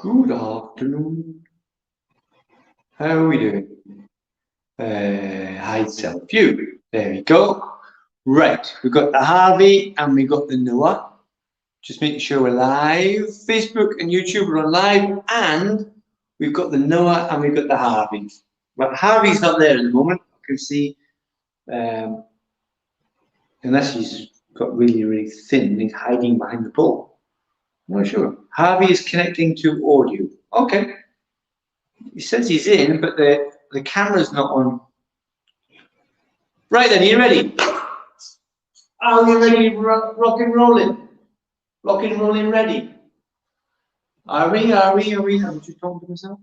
Good afternoon. How are we doing? Hide self view. There we go. Right, we've got the Harvey and we've got the Noah. Just making sure we're live. Facebook and YouTube are on live, and we've got the Noah and we've got the Harvey. But Harvey's not there at the moment. I can see, unless he's got really thin, he's hiding behind the pole. I'm not sure. Harvey is connecting to audio. Okay. He says he's in, but the camera's not on. Right then, are you ready? Are we ready? Rock and rolling. Rock and rolling ready. Are we? I'm just talking to myself.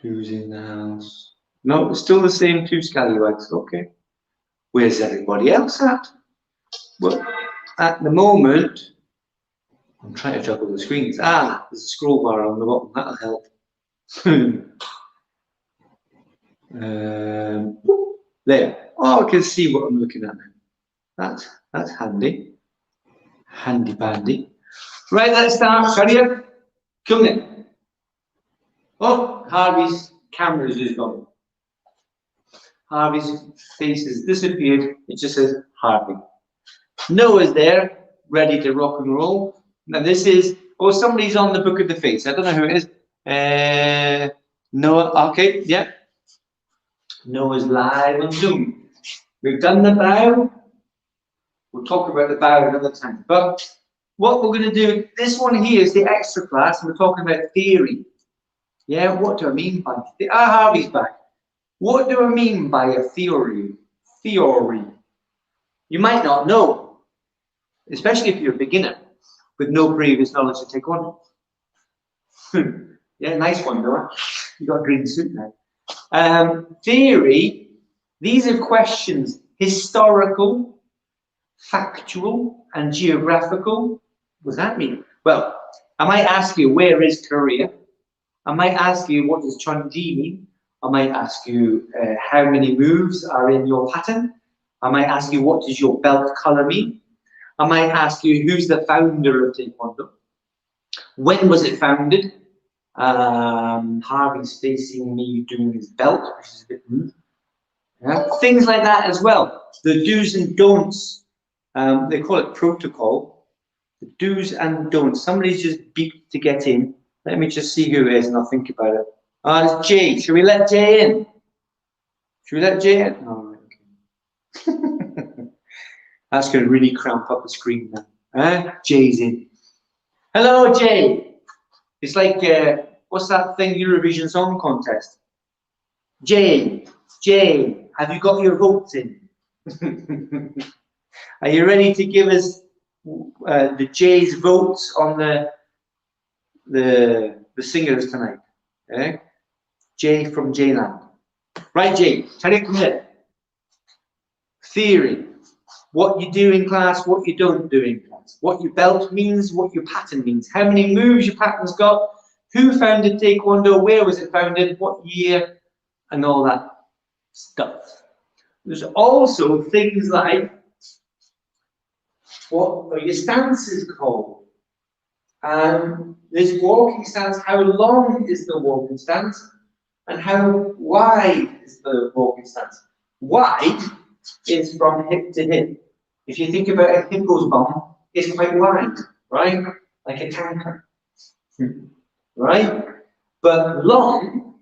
Who's in the house? No, it's still the same two scallywags. Okay. Where's everybody else at? Well, at the moment, I'm trying to juggle the screens. There's a scroll bar on the bottom. That'll help. There. Oh, I can see what I'm looking at now. That's handy. Handy bandy. Right, let's start. Sorry, come in. Oh, Harvey's camera is gone. Harvey's face has disappeared. It just says Harvey. Noah's there, ready to rock and roll. Now this is, somebody's on the book of the face. I don't know who it is. Noah, okay, yeah. Noah's live on Zoom. We've done the bow. We'll talk about the bow another time. But what we're going to do, this one here is the extra class, and we're talking about theory. Yeah, what do I mean by Harvey's back. What do I mean by a theory? Theory. You might not know, especially if you're a beginner with no previous knowledge to take on. Yeah, nice one, Noah. You got a green suit now. Theory, these are questions, historical, factual, and geographical. What does that mean? Well, I might ask you, where is Korea? I might ask you, what does Chonji mean? I might ask you, how many moves are in your pattern? I might ask you, what does your belt color mean? I might ask you, who's the founder of Taekwondo? When was it founded? Harvey's facing me doing his belt, which is a bit rude. Yeah. Things like that as well. The do's and don'ts. They call it protocol. The do's and don'ts. Somebody's just beeped to get in. Let me just see who it is and I'll think about it. It's Jay. Should we let Jay in? Should we let Jay in? Oh, okay. That's going to really cramp up the screen now. Jay's in. Hello, Jay. It's like, what's that thing, Eurovision Song Contest? Jay, have you got your votes in? Are you ready to give us the Jay's votes on the singers tonight? Jay from Jayland. Right, Jay, tell it, come here. Theory. What you do in class, what you don't do in class. What your belt means, what your pattern means. How many moves your pattern's got. Who founded Taekwondo, where was it founded, what year, and all that stuff. There's also things like, what are your stances called? This walking stance, how long is the walking stance? And how wide is the walking stance? Wide is from hip to hip. If you think about a hippo's bum, it's quite wide, right? Like a tanker, right? But long,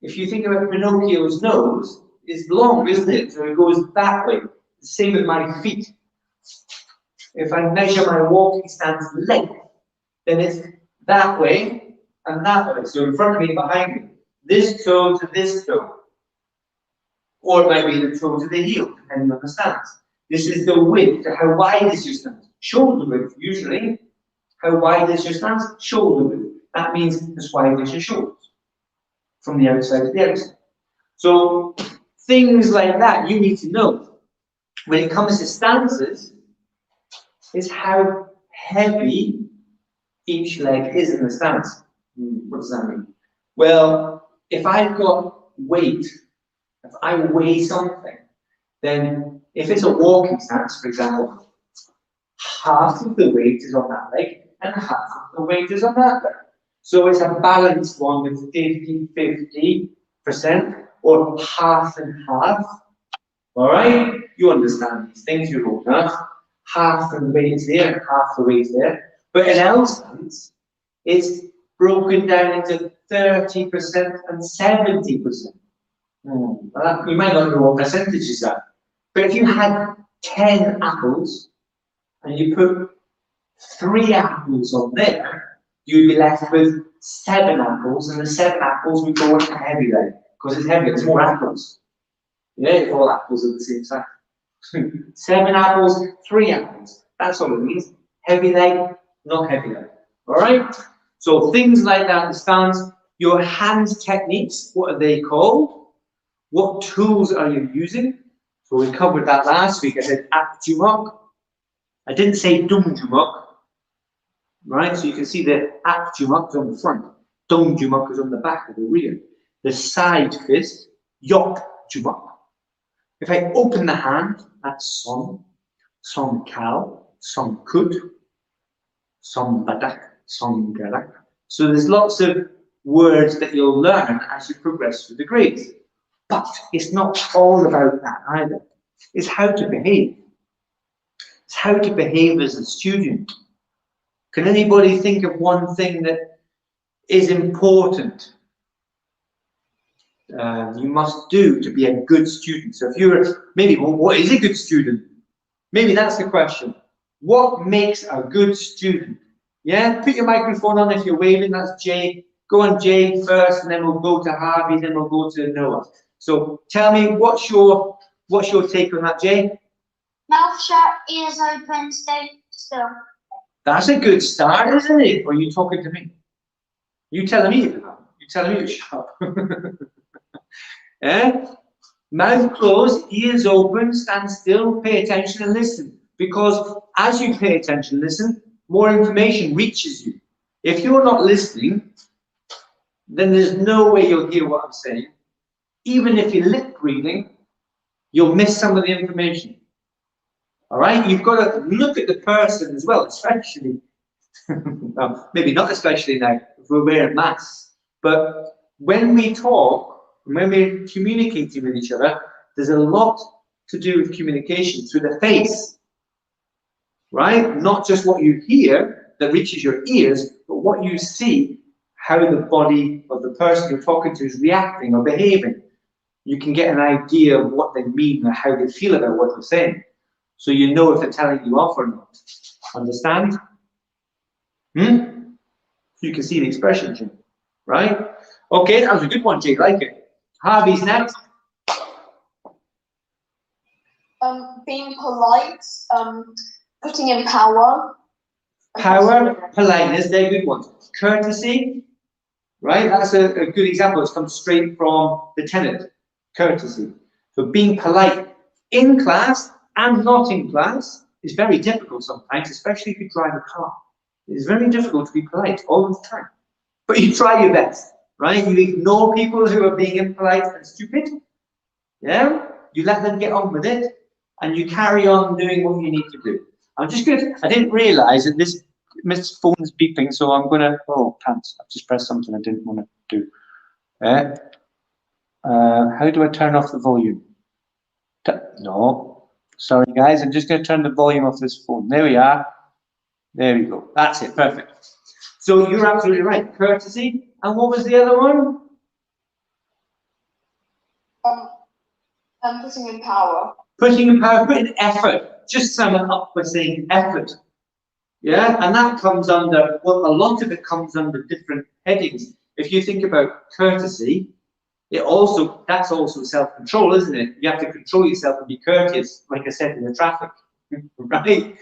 if you think about Pinocchio's nose, is long, isn't it? So it goes that way. The same with my feet. If I measure my walking stance length, then it's that way and that way. So in front of me, behind me, this toe to this toe. Or it might be the toe to the heel, depending on the stance. This is the width. How wide is your stance? Shoulder width, usually. How wide is your stance? Shoulder width. That means as wide as your shoulders. From the outside to the outside. So things like that you need to know. When it comes to stances, is how heavy each leg is in the stance. What does that mean? Well, if I've got weight, if I weigh something, then if it's a walking stance, for example, half of the weight is on that leg and half of the weight is on that leg. So it's a balanced one with 50-50% or half and half. All right? You understand these things, you wrote that. Half the weight is there and half the weight is there. But in L stance, it's broken down into 30% and 70%. You might not know what percentages are. But if you had 10 apples and you put 3 apples on there, you'd be left with 7 apples, and the 7 apples would go into heavy leg because it's heavier, there's more apples. Yeah, if all apples are the same size. 7 apples, 3 apples. That's all it means. Heavy leg, not heavy leg. Alright? So things like that, the stance, your hand techniques, what are they called? What tools are you using? So we covered that last week. I said Akjumok. I didn't say Dumjumok. Right? So you can see the Akjumok is on the front. Dumjumok is on the back or the rear. The side fist, Yokjumok. If I open the hand, that's Som, Som Kal, Som Kut, Som Badak, Som Gadak. So there's lots of words that you'll learn as you progress through the grades. But it's not all about that either. It's how to behave. It's how to behave as a student. Can anybody think of one thing that is important you must do to be a good student? So if you're, maybe, well, what is a good student? Maybe that's the question. What makes a good student? Yeah, put your microphone on if you're waving, that's Jay. Go on Jay first, and then we'll go to Harvey, then we'll go to Noah. So tell me, what's your take on that, Jay? Mouth shut, ears open, stay still. That's a good start, isn't it? Or are you talking to me? You telling me to that? You telling me to shut up? Yeah? Mouth closed, ears open, stand still, pay attention and listen. Because as you pay attention and listen, more information reaches you. If you're not listening, then there's no way you'll hear what I'm saying. Even if you're lip reading, you'll miss some of the information. All right? You've got to look at the person as well, especially, well, maybe not especially now, if we're wearing masks. But when we talk, when we're communicating with each other, there's a lot to do with communication through the face. Right? Not just what you hear that reaches your ears, but what you see, how the body of the person you're talking to is reacting or behaving. You can get an idea of what they mean or how they feel about what they're saying. So you know if they're telling you off or not. Understand? You can see the expression, Jim. Right? Okay, that was a good one, Jake. Like it. Harvey's next. Being polite, putting in power. Power, politeness, they're good ones. Courtesy, right? That's a good example. It's come straight from the tenet. Courtesy. So being polite in class and not in class is very difficult sometimes, especially if you drive a car. It's very difficult to be polite all the time. But you try your best, right? You ignore people who are being impolite and stupid. Yeah? You let them get on with it, and you carry on doing what you need to do. I'm just going to, I didn't realize that this phone's beeping, so I'm going to, oh, pants, I've just pressed something I didn't want to do. How do I turn off the volume? No, sorry guys, I'm just going to turn the volume off this phone. There we are. There we go. That's it, perfect. So you're absolutely right. Courtesy. And what was the other one? Putting in power. Putting in power, putting effort. Just sum it up by saying effort. Yeah, and that comes under, well, a lot of it comes under different headings. If you think about courtesy, that's also self-control, isn't it? You have to control yourself and be courteous, like I said, in the traffic, right?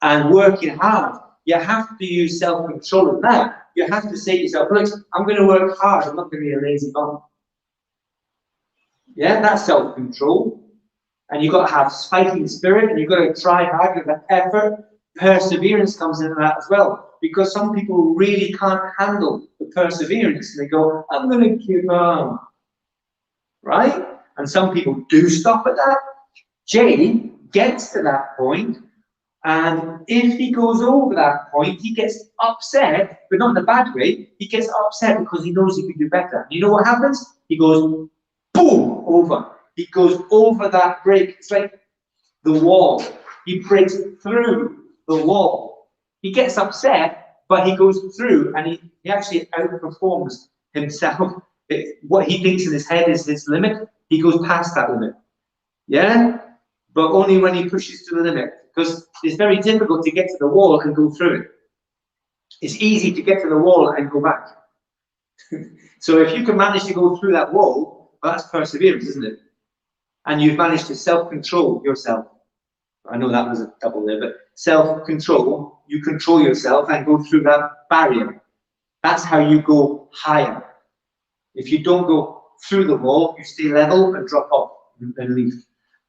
And working hard. You have to use self-control in that. You have to say to yourself, look, I'm going to work hard. I'm not going to be a lazy bum. Yeah, that's self-control. And you've got to have fighting spirit, and you've got to try hard, you've got effort. Perseverance comes into that as well. Because some people really can't handle the perseverance. And they go, I'm going to keep on. Right? And some people do stop at that. Jay gets to that point, And if he goes over that point, he gets upset, but not in a bad way. He gets upset because he knows he can do better. You know what happens? He goes, boom, over. He goes over that break. It's like the wall. He breaks through the wall. He gets upset, but he goes through, and he actually outperforms himself. What he thinks in his head is his limit, he goes past that limit. Yeah? But only when he pushes to the limit. Because it's very difficult to get to the wall and go through it. It's easy to get to the wall and go back. So if you can manage to go through that wall, well, that's perseverance, isn't it? And you've managed to self-control yourself. I know that was a double there, but self-control, you control yourself and go through that barrier. That's how you go higher. If you don't go through the wall, you stay level and drop off and leave.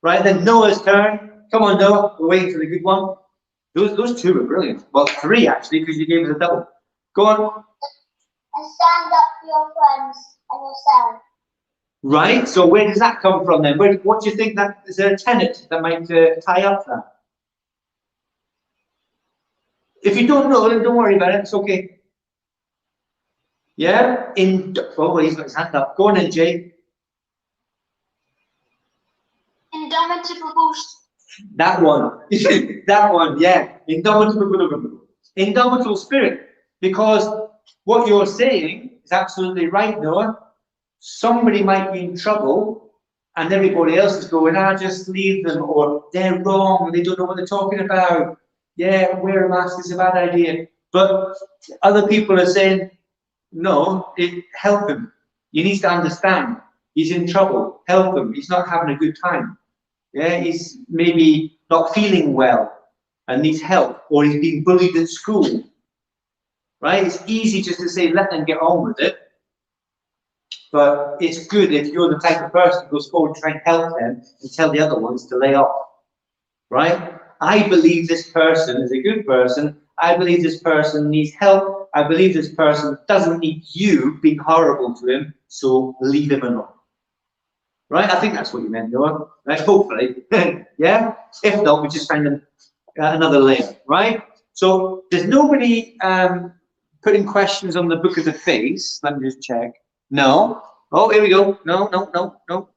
Right, then Noah's turn. Come on, Noah, we're waiting for the good one. Those two were brilliant. Well, three actually, because you gave us a double. Go on. And stand up for your friends and yourself. Right, so where does that come from then? What do you think that is there a tenet that might tie up that? If you don't know, then don't worry about it, it's okay. Yeah? Oh, he's got his hand up. Go on then, Jay. Indomitable. That one. That one, yeah. Indomitable spirit. Because what you're saying is absolutely right, Noah. Somebody might be in trouble and everybody else is going, just leave them, or they're wrong, they don't know what they're talking about. Yeah, wear a mask is a bad idea. But other people are saying, no, help him. You need to understand. He's in trouble. Help him. He's not having a good time. Yeah, he's maybe not feeling well and needs help, or he's being bullied at school. Right? It's easy just to say, let them get on with it. But it's good if you're the type of person who goes forward to try and help them and tell the other ones to lay off. Right? I believe this person is a good person. I believe this person needs help. I believe this person doesn't need you being horrible to him, so leave him alone. Right? I think that's what you meant, Noah. Right? Hopefully. Yeah? If not, we just find another layer. Right? So there's nobody putting questions on the book of the face. Let me just check. No. Oh, here we go. No. What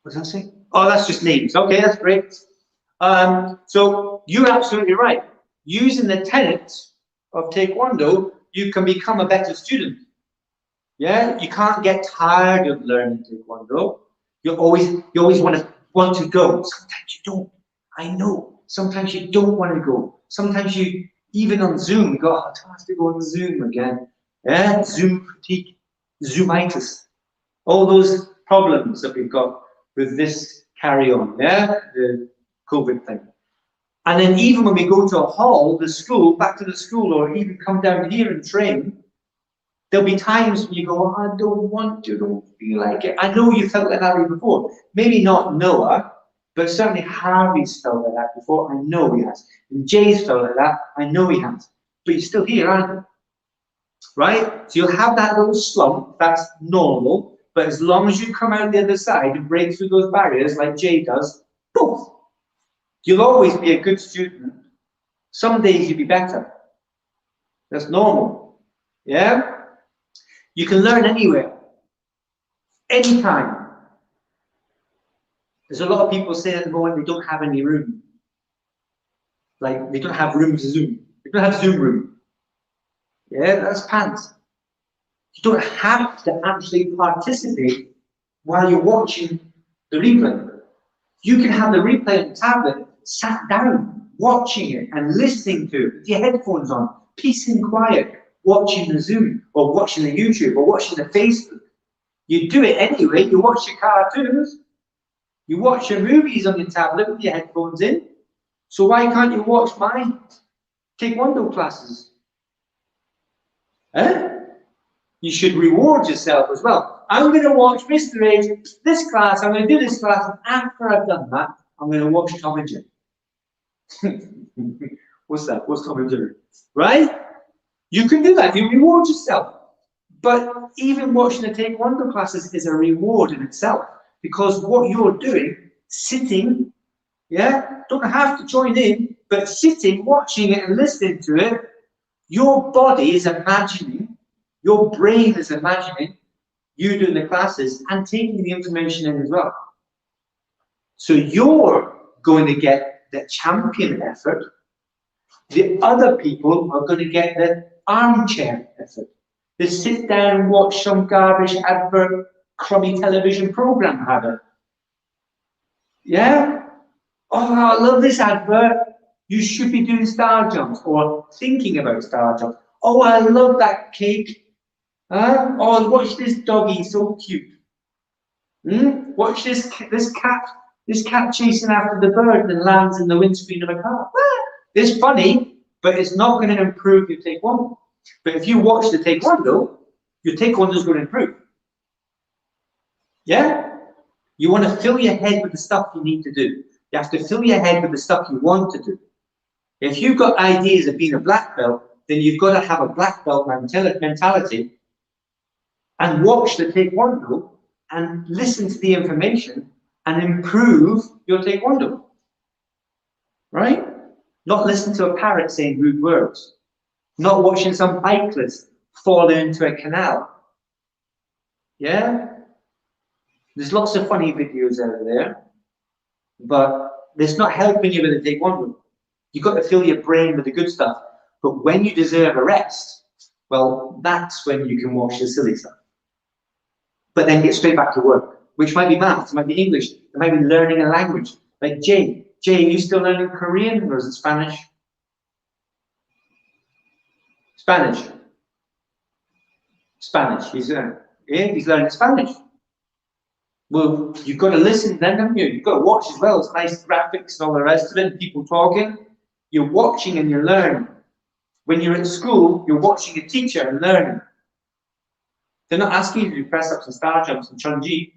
does that say? Oh, that's just names. Okay, that's great. So you're absolutely right. Using the tenets of Taekwondo, you can become a better student. Yeah, you can't get tired of learning Taekwondo. You always want to go. Sometimes you don't. I know. Sometimes you don't want to go. Sometimes you, even on Zoom, you go, I have to go on Zoom again. Yeah, Zoom fatigue, Zoomitis, all those problems that we've got with this carry-on, yeah, the COVID thing. And then even when we go to a hall, the school, back to the school, or even come down here and train, there'll be times when you go, I don't want to, don't feel like it. I know you felt like that before. Maybe not Noah, but certainly Harvey's felt like that before. I know he has. And Jay's felt like that. I know he has. But you're still here, aren't you? Right? So you'll have that little slump, that's normal, but as long as you come out the other side and break through those barriers like Jay does, poof, you'll always be a good student. Some days you'll be better. That's normal. Yeah? You can learn anywhere, anytime. There's a lot of people saying at the moment they don't have any room. Like, they don't have room to Zoom. They don't have Zoom room. Yeah, that's pants. You don't have to actually participate while you're watching the replay. You can have the replay on the tablet, sat down, watching it and listening to it with your headphones on, peace and quiet, watching the Zoom or watching the YouTube or watching the Facebook. You do it anyway. You watch your cartoons. You watch your movies on your tablet with your headphones in. So why can't you watch my Taekwondo classes? You should reward yourself as well. I'm going to watch Mr. H, this class, I'm going to do this class, and after I've done that, I'm going to watch Tom and Jerry. What's that? What's Tom and Jerry? Right? You can do that. You reward yourself. But even watching the Taekwondo classes is a reward in itself, because what you're doing, sitting Yeah, don't have to join in, but sitting, watching it and listening to it, your body is imagining, your brain is imagining you doing the classes and taking the information in as well. So you're going to get the champion effort. The other people are going to get the armchair effort. They sit down and watch some garbage advert, crummy television program habit. Yeah? Oh, I love this advert. You should be doing star jumps or thinking about star jumps. Oh, I love that cake. Huh? Oh, watch this doggy, so cute. Watch this cat chasing after the bird and lands in the windscreen of a car. It's funny, but it's not going to improve your taekwondo. But if you watch the taekwondo, your taekwondo is going to improve. Yeah? You want to fill your head with the stuff you need to do. You have to fill your head with the stuff you want to do. If you've got ideas of being a black belt, then you've got to have a black belt mentality and watch the taekwondo and listen to the information and improve your taekwondo. Right? Not listen to a parrot saying rude words. Not watching some cyclist fall into a canal. Yeah? There's lots of funny videos out there, but it's not helping you with the taekwondo. You've got to fill your brain with the good stuff. But when you deserve a rest, well, that's when you can watch the silly stuff. But then get straight back to work, which might be maths, it might be English, it might be learning a language. Like Jay, are you still learning Korean or is it Spanish? Spanish. He's learning Spanish. Well, you've got to listen then, haven't you? You've got to watch as well. It's nice graphics and all the rest of it, and people talking. You're watching and you're learning. When you're at school, you're watching a teacher and learning. They're not asking you to do press-ups and star jumps and chun-ji.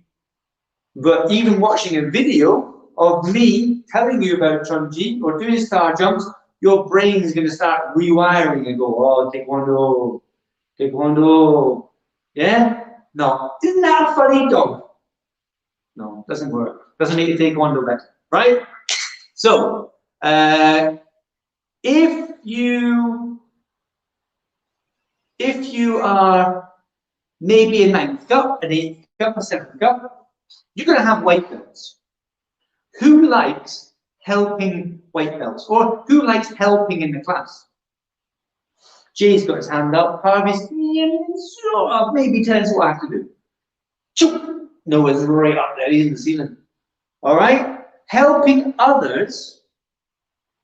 But even watching a video of me telling you about chun-ji or doing star jumps, your brain is going to start rewiring and go, oh, taekwondo. Yeah? No. Isn't that a funny dog? No, doesn't work. Doesn't make you taekwondo better, right? So, if you are maybe a 9th cup, an 8th cup, a 7th cup, you're going to have white belts. Who likes helping white belts? Or who likes helping in the class? Jay's got his hand up. Harvey's maybe tells us what I have to do. Choop. Noah's right up there, he's in the ceiling. All right? Helping others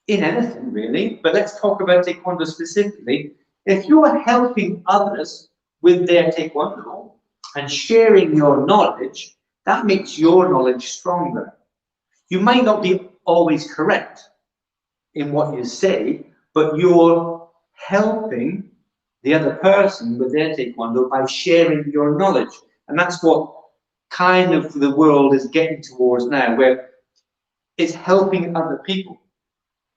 in anything, really, but let's talk about taekwondo specifically. If you're helping others with their taekwondo and sharing your knowledge, that makes your knowledge stronger. You might not be always correct in what you say, but you're helping the other person with their taekwondo by sharing your knowledge. And that's what kind of the world is getting towards now, where it's helping other people,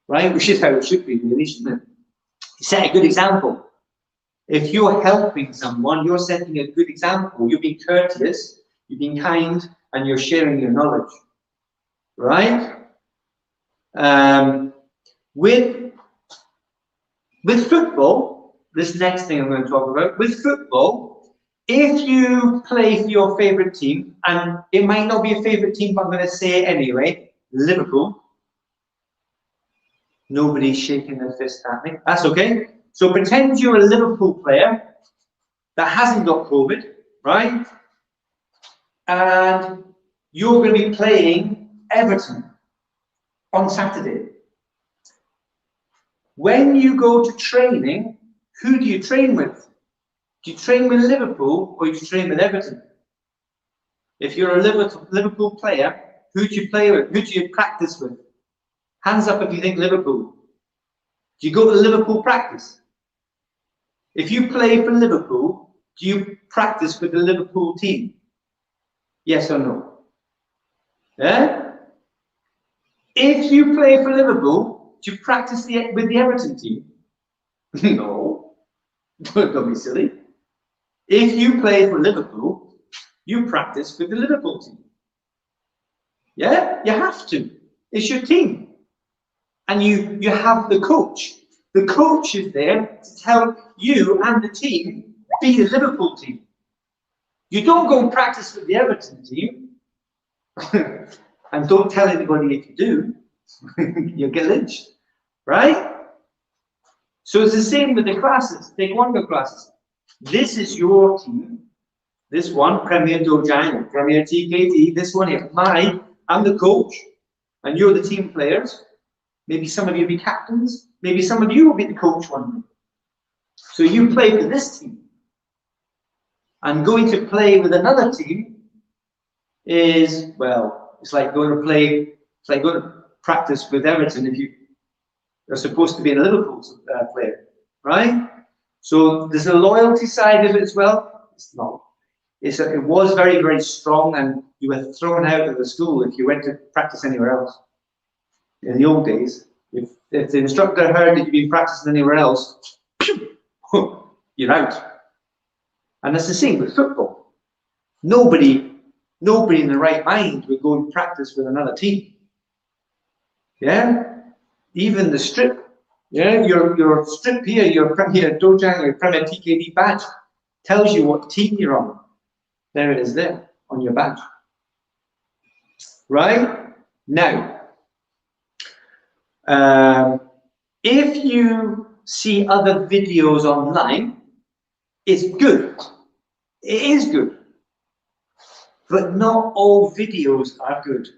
right? Which is how it should be, really, shouldn't it? Set a good example. If you're helping someone, you're setting a good example. You're being courteous, you're being kind, and you're sharing your knowledge, right? With football, this next thing I'm going to talk about, with football, if you play for your favourite team, and it might not be a favourite team, but I'm going to say it anyway, Liverpool. Nobody's shaking their fist at me. That's okay. So pretend you're a Liverpool player that hasn't got COVID, right? And you're going to be playing Everton on Saturday. When you go to training, who do you train with? Do you train with Liverpool or do you train with Everton? If you're a Liverpool player, who do you play with? Who do you practice with? Hands up if you think Liverpool. Do you go to Liverpool practice? If you play for Liverpool, do you practice with the Liverpool team? Yes or no? Yeah? If you play for Liverpool, do you practice with the Everton team? No. Don't be silly. If you play for Liverpool, you practice with the Liverpool team. Yeah? You have to. It's your team. And you have the coach. The coach is there to help you and the team be the Liverpool team. You don't go and practice with the Everton team. And don't tell anybody if you do. You'll get lynched. Right? So it's the same with the classes, Taekwondo classes. This is your team. This one, Premier Dojang, Premier TKD, this one here. I'm the coach, and you're the team players. Maybe some of you will be captains. Maybe some of you will be the coach one day. So you play for this team. And going to play with another team is, well, it's like going to practice with Everton if you're supposed to be a Liverpool player, right? So there's a loyalty side of it as well. It's not. It was very, very strong, and you were thrown out of the school if you went to practice anywhere else. In the old days, if the instructor heard that you'd been practicing anywhere else, you're out. And that's the same with football. Nobody in the right mind would go and practice with another team. Yeah? Even the strip. Yeah, your strip here, your Premier Dojang, your Premier TKD badge tells you what team you're on. There it is there on your badge. Right? Now, if you see other videos online, it's good. It is good. But not all videos are good.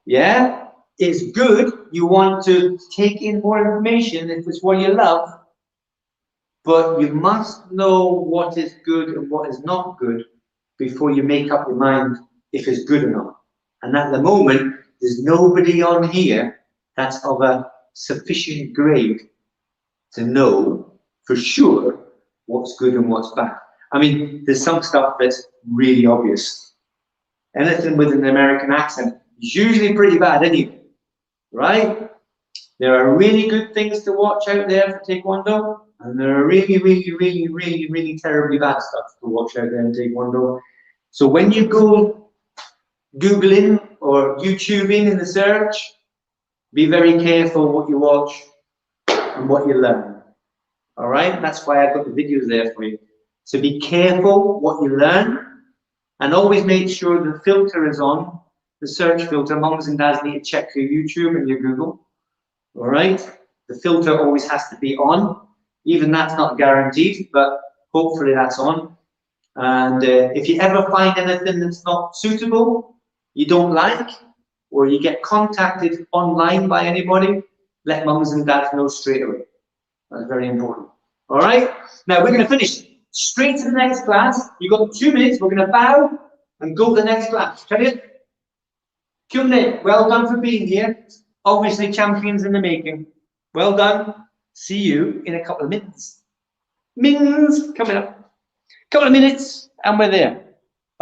Yeah? It's good. You want to take in more information if it's what you love. But you must know what is good and what is not good before you make up your mind if it's good or not. And at the moment, there's nobody on here that's of a sufficient grade to know for sure what's good and what's bad. I mean, there's some stuff that's really obvious. Anything with an American accent is usually pretty bad anyway, right? There are really good things to watch out there for Taekwondo, and there are really, really, really, really, really terribly bad stuff to watch out there in Taekwondo. So when you go Googling or YouTubing in the search, be very careful what you watch and what you learn. All right? That's why I've got the videos there for you. So be careful what you learn, and always make sure the filter is on, the search filter. Mums and dads need to check your YouTube and your Google. All right? The filter always has to be on. Even that's not guaranteed, but hopefully that's on. And if you ever find anything that's not suitable, you don't like, or you get contacted online by anybody, let mums and dads know straight away. That's very important. All right? Now we're going to finish straight to the next class. You've got 2 minutes. We're going to bow and go to the next class. Kyunne, well done for being here. Obviously champions in the making. Well done. See you in a couple of minutes. Coming up. Couple of minutes, and we're there.